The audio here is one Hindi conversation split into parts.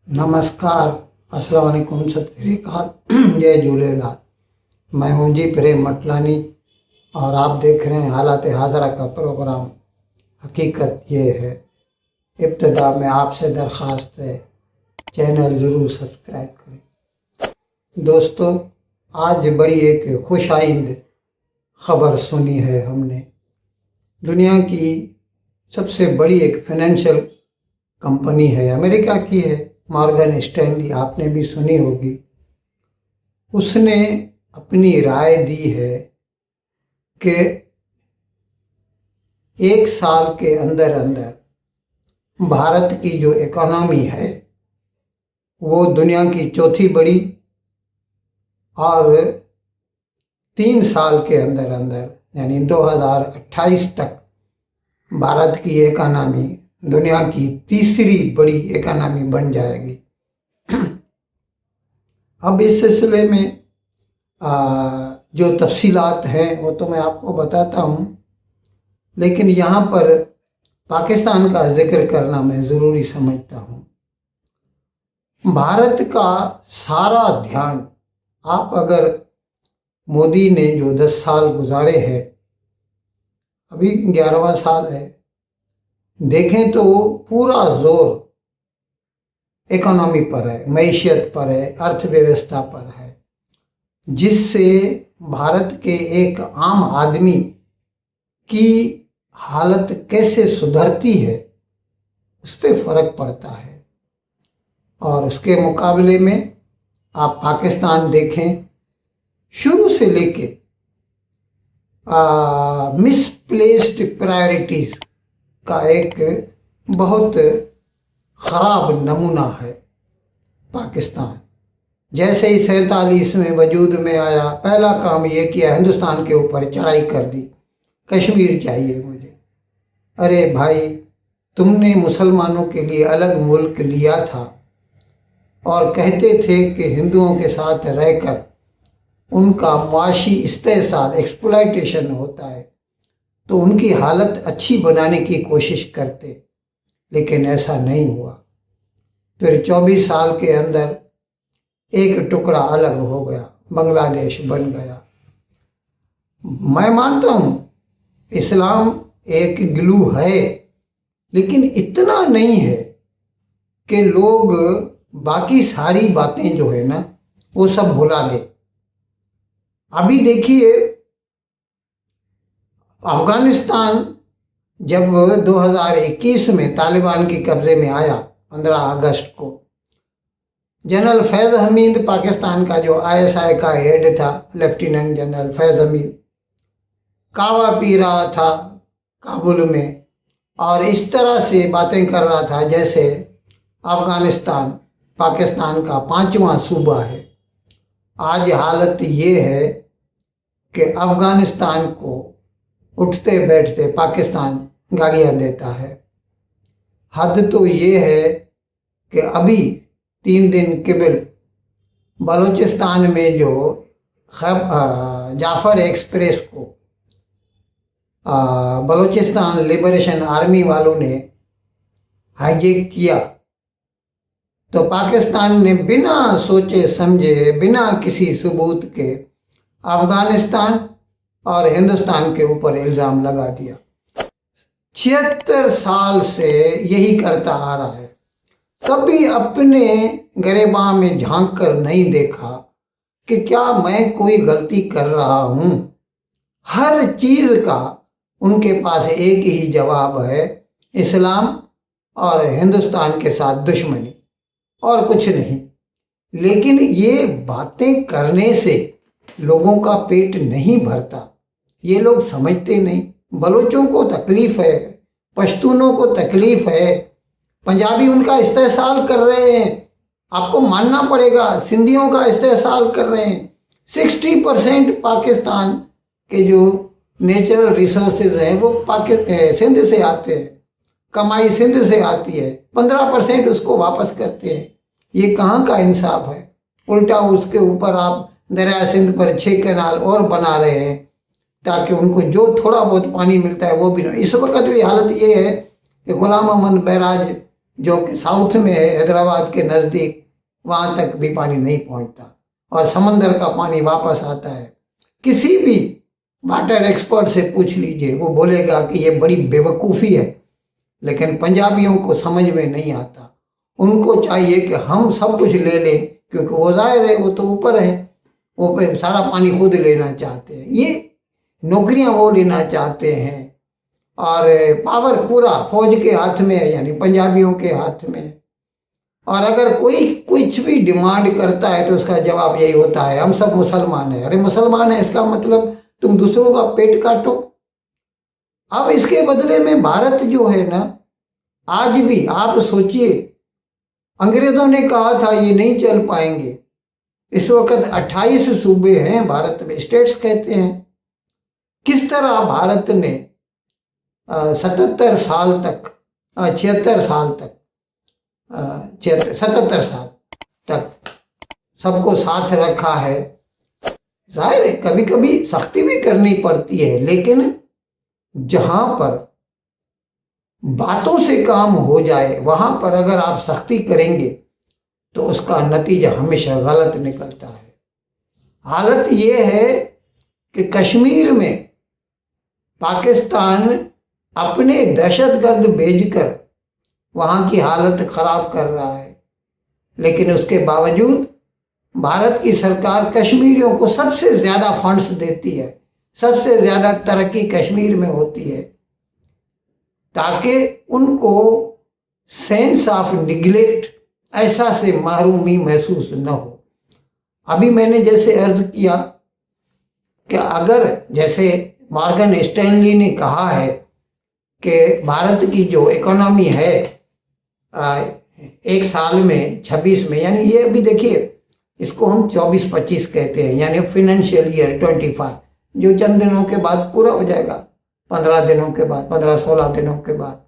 नमस्कार, अस्सलाम वालेकुम, सत श्री अकाल, जय झूलेलाल। मैं हूँ जी प्रेम मटलानी और आप देख रहे हैं हालात हाजरा का प्रोग्राम। हकीकत ये है, इब्तिदा में आपसे दरख्वास्त है चैनल ज़रूर सब्सक्राइब करें। दोस्तों, आज बड़ी एक खुशाइंद ख़बर सुनी है हमने। दुनिया की सबसे बड़ी एक फाइनेंशियल कंपनी है, अमेरिका की है, मॉर्गन स्टैनली, आपने भी सुनी होगी। उसने अपनी राय दी है कि एक साल के अंदर अंदर भारत की जो इकोनॉमी है वो दुनिया की चौथी बड़ी, और 3 साल के अंदर अंदर यानी 2028 तक भारत की इकोनॉमी दुनिया की तीसरी बड़ी इकोनॉमी बन जाएगी। अब इस सिलसिले में जो तफसीलात हैं वो तो मैं आपको बताता हूँ, लेकिन यहाँ पर पाकिस्तान का जिक्र करना मैं ज़रूरी समझता हूँ। भारत का सारा ध्यान, आप अगर मोदी ने जो 10 साल गुजारे हैं, अभी 11वां साल है, देखें तो पूरा जोर इकोनॉमी पर है, मईशत पर है, अर्थव्यवस्था पर है, जिससे भारत के एक आम आदमी की हालत कैसे सुधरती है उस पर फ़र्क पड़ता है। और उसके मुकाबले में आप पाकिस्तान देखें, शुरू से लेके मिसप्लेस्ड प्रायोरिटीज़ का एक बहुत ख़राब नमूना है पाकिस्तान। जैसे ही 47 में वजूद में आया, पहला काम ये किया, हिंदुस्तान के ऊपर चढ़ाई कर दी, कश्मीर चाहिए मुझे। अरे भाई, तुमने मुसलमानों के लिए अलग मुल्क लिया था और कहते थे कि हिंदुओं के साथ रहकर उनका मुआशी इस्तेहसाल, एक्सप्लॉयटेशन होता है, तो उनकी हालत अच्छी बनाने की कोशिश करते, लेकिन ऐसा नहीं हुआ। फिर 24 साल के अंदर एक टुकड़ा अलग हो गया, बांग्लादेश बन गया। मैं मानता हूँ इस्लाम एक ग्लू है, लेकिन इतना नहीं है कि लोग बाकी सारी बातें जो है ना वो सब भुला दे। अभी देखिए, अफ़गानिस्तान जब 2021 में तालिबान के कब्ज़े में आया, 15 अगस्त को, जनरल फैज़ हमीद, पाकिस्तान का जो ISI का हेड था, लेफ्टिनेंट जनरल फैज़ हमीद, कावा पी रहा था काबुल में और इस तरह से बातें कर रहा था जैसे अफ़गानिस्तान पाकिस्तान का 5वां सूबा है। आज हालत ये है कि अफ़गानिस्तान को उठते बैठते पाकिस्तान गालियाँ देता है। हद तो ये है कि अभी 3 दिन कबल बलूचिस्तान में जो जाफ़र एक्सप्रेस को बलूचिस्तान लिबरेशन आर्मी वालों ने हाईजैक किया, तो पाकिस्तान ने बिना सोचे समझे, बिना किसी सबूत के अफ़गानिस्तान और हिंदुस्तान के ऊपर इल्ज़ाम लगा दिया। 76 साल से यही करता आ रहा है। कभी अपने गिरेबां में झांक कर नहीं देखा कि क्या मैं कोई गलती कर रहा हूँ। हर चीज़ का उनके पास एक ही जवाब है, इस्लाम और हिंदुस्तान के साथ दुश्मनी, और कुछ नहीं। लेकिन ये बातें करने से लोगों का पेट नहीं भरता, ये लोग समझते नहीं। बलूचों को तकलीफ़ है, पश्तूनों को तकलीफ़ है, पंजाबी उनका इस्तेहसाल कर रहे हैं, आपको मानना पड़ेगा, सिंधियों का इस्तेहसाल कर रहे हैं। 60% पाकिस्तान के जो नेचुरल रिसोर्सेज हैं वो सिंध से आते हैं, कमाई सिंध से आती है, 15% उसको वापस करते हैं। ये कहाँ का इंसाफ है? उल्टा उसके ऊपर आप दरिया सिंध पर 6 कैनाल और बना रहे हैं ताकि उनको जो थोड़ा बहुत पानी मिलता है वो भी नहीं। इस वक्त भी हालत ये है कि गुलाम अहमद बैराज जो कि साउथ में है, हैदराबाद के नज़दीक, वहाँ तक भी पानी नहीं पहुँचता और समंदर का पानी वापस आता है। किसी भी वाटर एक्सपर्ट से पूछ लीजिए, वो बोलेगा कि ये बड़ी बेवकूफ़ी है, लेकिन पंजाबियों को समझ में नहीं आता। उनको चाहिए कि हम सब कुछ ले लें, क्योंकि वो जाहिर है वो तो ऊपर है, वो सारा पानी खुद लेना चाहते हैं, ये नौकरियां वो लेना चाहते हैं और पावर पूरा फौज के हाथ में है, यानी पंजाबियों के हाथ में है। और अगर कोई कुछ भी डिमांड करता है तो उसका जवाब यही होता है, हम सब मुसलमान हैं। अरे मुसलमान है इसका मतलब तुम दूसरों का पेट काटो। अब इसके बदले में भारत जो है ना, आज भी आप सोचिए, अंग्रेजों ने कहा था ये नहीं चल पाएंगे। इस वक्त 28 सूबे हैं भारत में, स्टेट्स कहते हैं। किस तरह भारत ने 77 साल तक 76 साल तक 77 साल तक सबको साथ रखा है। जाहिर है कभी कभी सख्ती भी करनी पड़ती है, लेकिन जहां पर बातों से काम हो जाए वहां पर अगर आप सख्ती करेंगे तो उसका नतीजा हमेशा गलत निकलता है। हालत ये है कि कश्मीर में पाकिस्तान अपने दहशतगर्द भेजकर वहाँ की हालत ख़राब कर रहा है, लेकिन उसके बावजूद भारत की सरकार कश्मीरियों को सबसे ज़्यादा फंड्स देती है, सबसे ज़्यादा तरक्की कश्मीर में होती है, ताकि उनको सेंस ऑफ निगलेक्ट, ऐसा से महरूमी महसूस न हो। अभी मैंने जैसे अर्ज किया कि अगर जैसे मॉर्गन स्टैनली ने कहा है कि भारत की जो इकोनॉमी है एक साल में 26 में, यानी ये अभी देखिए इसको हम 24-25 कहते हैं, यानी फाइनेंशियल ईयर 25, जो चंद दिनों के बाद पूरा हो जाएगा, 15 दिनों के बाद, 15-16 दिनों के बाद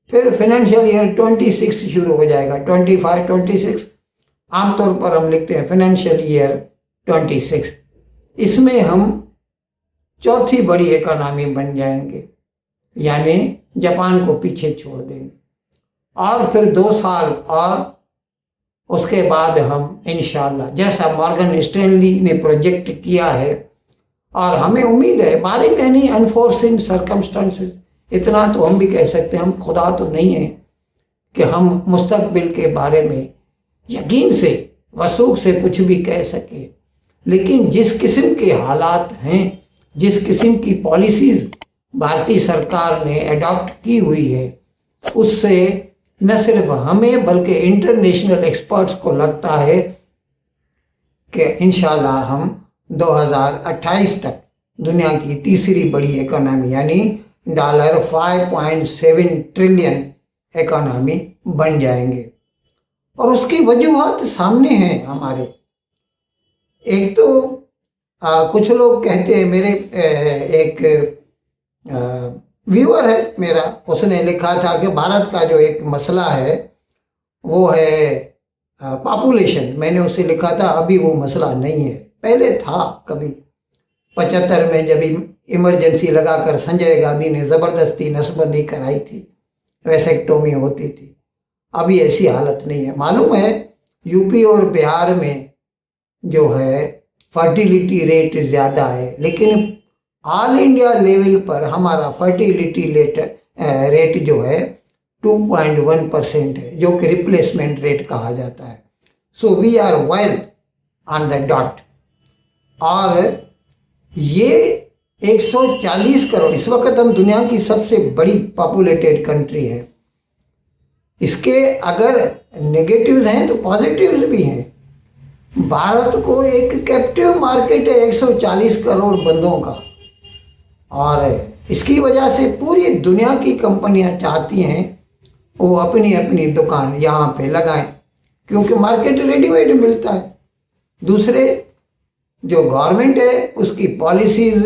फिर फाइनेंशियल ईयर 26 शुरू हो जाएगा। 25-26 आमतौर पर हम लिखते हैं फाइनेंशियल ईयर 26। इसमें हम चौथी बड़ी इकोनॉमी बन जाएंगे, यानी जापान को पीछे छोड़ देंगे। और फिर 2 साल और उसके बाद हम इंशाल्लाह, जैसा मॉर्गन स्टैनली ने प्रोजेक्ट किया है, और हमें उम्मीद है बारिंग एनी अनफोर्सिन सर्कमस्टांसेस, इतना तो हम भी कह सकते हैं, हम खुदा तो नहीं है कि हम मुस्तकबिल के बारे में यकीन से वसूख से कुछ भी कह सके, लेकिन जिस किस्म के हालात हैं, जिस किस्म की पॉलिसीज़ भारतीय सरकार ने अडॉप्ट की हुई है, उससे न सिर्फ हमें बल्कि इंटरनेशनल एक्सपर्ट्स को लगता है कि इंशाल्लाह हम 2028 तक दुनिया की तीसरी बड़ी इकोनॉमी यानी $5.7 ट्रिलियन इकोनॉमी बन जाएंगे। और उसकी वजूहत सामने हैं हमारे। एक तो कुछ लोग कहते हैं, मेरे एक व्यूअर है मेरा, उसने लिखा था कि भारत का जो एक मसला है वो है पॉपुलेशन। मैंने उसे लिखा था अभी वो मसला नहीं है, पहले था कभी 75 में जब इमरजेंसी लगाकर संजय गांधी ने ज़बरदस्ती नसबंदी कराई थी, वैसेक्टोमी होती थी। अभी ऐसी हालत नहीं है। मालूम है यूपी और बिहार में जो है फर्टिलिटी रेट ज़्यादा है, लेकिन ऑल इंडिया लेवल पर हमारा फर्टिलिटी रेट जो है 2.1% है, जो कि रिप्लेसमेंट रेट कहा जाता है। So we are well on the dot. और ये 140 करोड़, इस वक्त हम दुनिया की सबसे बड़ी पॉपुलेटेड कंट्री है। इसके अगर नेगेटिव्स हैं तो पॉजिटिव्स भी हैं। भारत को एक कैप्टिव मार्केट है 140 करोड़ बंदों का, और इसकी वजह से पूरी दुनिया की कंपनियां चाहती हैं वो अपनी अपनी दुकान यहाँ पे लगाएं, क्योंकि मार्केट रेडीमेड मिलता है। दूसरे जो गवर्नमेंट है उसकी पॉलिसीज़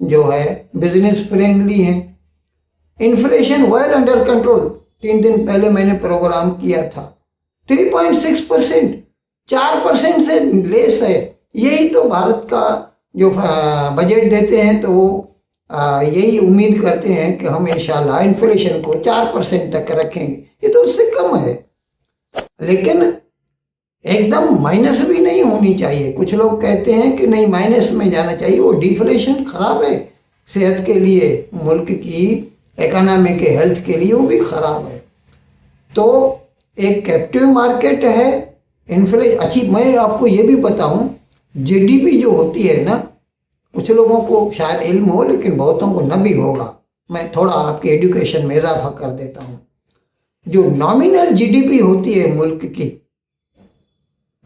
जो है बिजनेस फ्रेंडली हैं। इन्फ्लेशन वेल अंडर कंट्रोल, 3 दिन पहले मैंने प्रोग्राम किया था, 3.6%, 4% से लेस है। यही तो भारत का जो बजट देते हैं तो वो यही उम्मीद करते हैं कि हम इंशाल्लाह इन्फ्लेशन को 4% तक रखेंगे। ये तो उससे कम है, लेकिन एकदम माइनस भी नहीं होनी चाहिए। कुछ लोग कहते हैं कि नहीं माइनस में जाना चाहिए, वो डिफ्लेशन खराब है सेहत के लिए, मुल्क की इकोनॉमी के हेल्थ के लिए वो भी खराब है। तो एक कैप्टिव मार्केट है अच्छी। मैं आपको ये भी बताऊं, जीडीपी जो होती है ना, कुछ लोगों को शायद इल्म हो लेकिन बहुतों को न भी होगा, मैं थोड़ा आपके एजुकेशन में इजाफा कर देता हूँ। जो नॉमिनल जीडीपी होती है मुल्क की,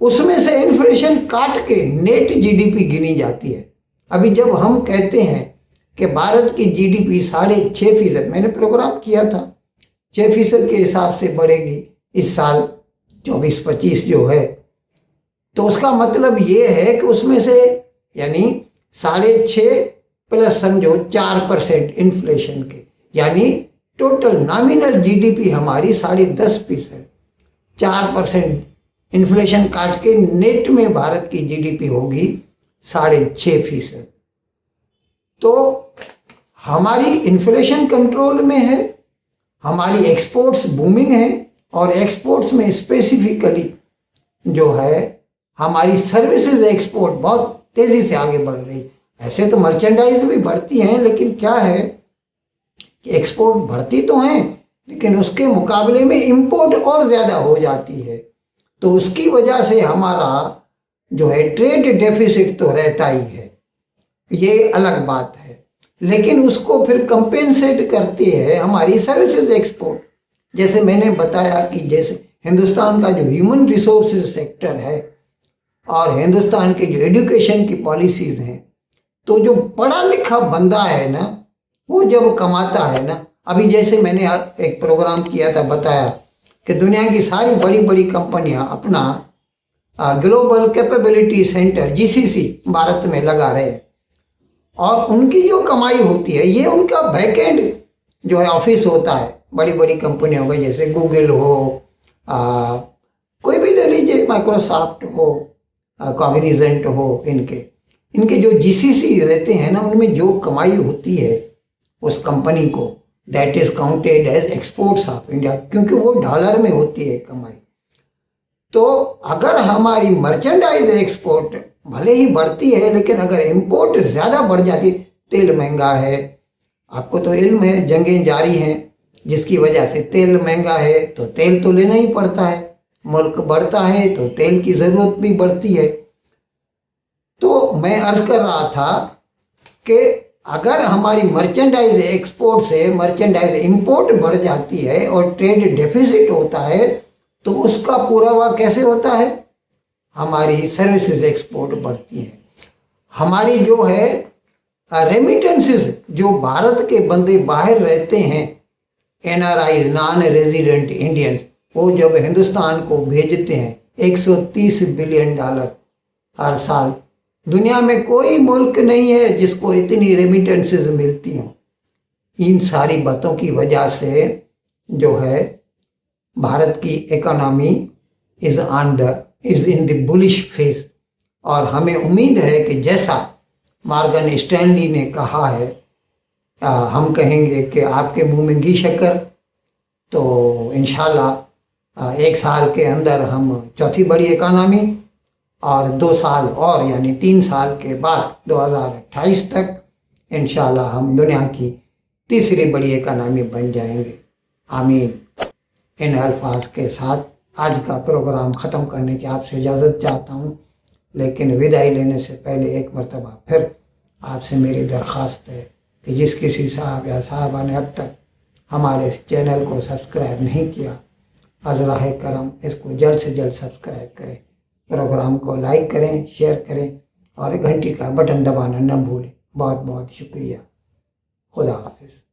उसमें से इन्फ्लेशन काट के नेट जीडीपी गिनी जाती है। अभी जब हम कहते हैं कि भारत की जीडीपी 6.5%, मैंने प्रोग्राम किया था 6% के हिसाब से बढ़ेगी इस साल 24-25 जो है, तो उसका मतलब ये है कि उसमें से यानी 6.5 प्लस समझो 4% इन्फ्लेशन के, यानी टोटल नॉमिनल जीडीपी हमारी 10.5%, 4% इन्फ्लेशन काट के नेट में भारत की जीडीपी होगी 6.5%। तो हमारी इन्फ्लेशन कंट्रोल में है, हमारी एक्सपोर्ट्स बूमिंग है, और एक्सपोर्ट्स में स्पेसिफिकली जो है हमारी सर्विसेज एक्सपोर्ट बहुत तेज़ी से आगे बढ़ रही। ऐसे तो मर्चेंडाइज भी बढ़ती हैं, लेकिन क्या है कि एक्सपोर्ट बढ़ती तो हैं लेकिन उसके मुकाबले में इंपोर्ट और ज़्यादा हो जाती है। तो उसकी वजह से हमारा जो है ट्रेड डेफिसिट तो रहता ही है, ये अलग बात है। लेकिन उसको फिर कंपेंसेट करती है हमारी सर्विसेज एक्सपोर्ट। जैसे मैंने बताया कि जैसे हिंदुस्तान का जो ह्यूमन रिसोर्सेज सेक्टर है और हिंदुस्तान के जो एजुकेशन की पॉलिसीज़ हैं, तो जो पढ़ा लिखा बंदा है ना, वो जब कमाता है ना, अभी जैसे मैंने एक प्रोग्राम किया था, बताया कि दुनिया की सारी बड़ी बड़ी कंपनियां अपना global capability centre GCC Bharat में लगा रहे हैं, और उनकी जो कमाई होती है ये उनका बैकएंड जो है ऑफिस होता है। बड़ी बड़ी कंपनियों का जैसे गूगल हो, कोई भी ले लीजिए, माइक्रोसॉफ्ट हो, कॉग्निजेंट हो, इनके जो जीसीसी रहते हैं ना, उनमें जो कमाई होती है उस कंपनी को, that is counted as exports of India, क्योंकि वो डॉलर में होती है कमाई। तो अगर हमारी मर्चेंडाइज एक्सपोर्ट भले ही बढ़ती है, लेकिन अगर इंपोर्ट ज़्यादा बढ़ जाती है, तेल महंगा है, आपको तो इल्म है, जंगें जारी हैं, जिसकी वजह से तेल महंगा है तो तेल तो लेना ही पड़ता है, मुल्क बढ़ता है तो तेल की ज़रूरत भी बढ़ती है। तो मैं अर्ज़ कर रहा था कि अगर हमारी मर्चेंडाइज एक्सपोर्ट से मर्चेंडाइज इंपोर्ट बढ़ जाती है और ट्रेड डेफिसिट होता है, तो उसका पुरावा कैसे होता है? हमारी सर्विसेज एक्सपोर्ट बढ़ती है। हमारी जो है रेमिटेंसेस, जो भारत के बंदे बाहर रहते हैं, एनआरआई, नॉन रेजिडेंट इंडियंस, वो जब हिंदुस्तान को भेजते हैं $130 बिलियन हर साल। दुनिया में कोई मुल्क नहीं है जिसको इतनी रेमिटेंसेस मिलती हों। इन सारी बातों की वजह से जो है भारत की economy is in the bullish phase, और हमें उम्मीद है कि जैसा मॉर्गन स्टैनली ने कहा है, हम कहेंगे कि आपके मुंह में घी शक्कर, तो इंशाल्लाह 1 साल के अंदर हम चौथी बड़ी इकोनॉमी, और 2 साल और यानी 3 साल के बाद 2028 तक इंशाल्लाह हम दुनिया की तीसरी बड़ी इकोनॉमी बन जाएंगे। आमीन। इन अल्फाज के साथ आज का प्रोग्राम ख़त्म करने की आपसे इजाज़त चाहता हूँ, लेकिन विदाई लेने से पहले एक मरतबा फिर आपसे मेरी दरख्वास्त है कि जिस किसी साहब या साहबा ने अब तक हमारे इस चैनल को सब्सक्राइब नहीं किया, अज़राह करम इसको जल्द से जल्द सब्सक्राइब करें, प्रोग्राम को लाइक करें, शेयर करें, और घंटी का बटन दबाना न भूलें। बहुत बहुत शुक्रिया। खुदा हाफिज़।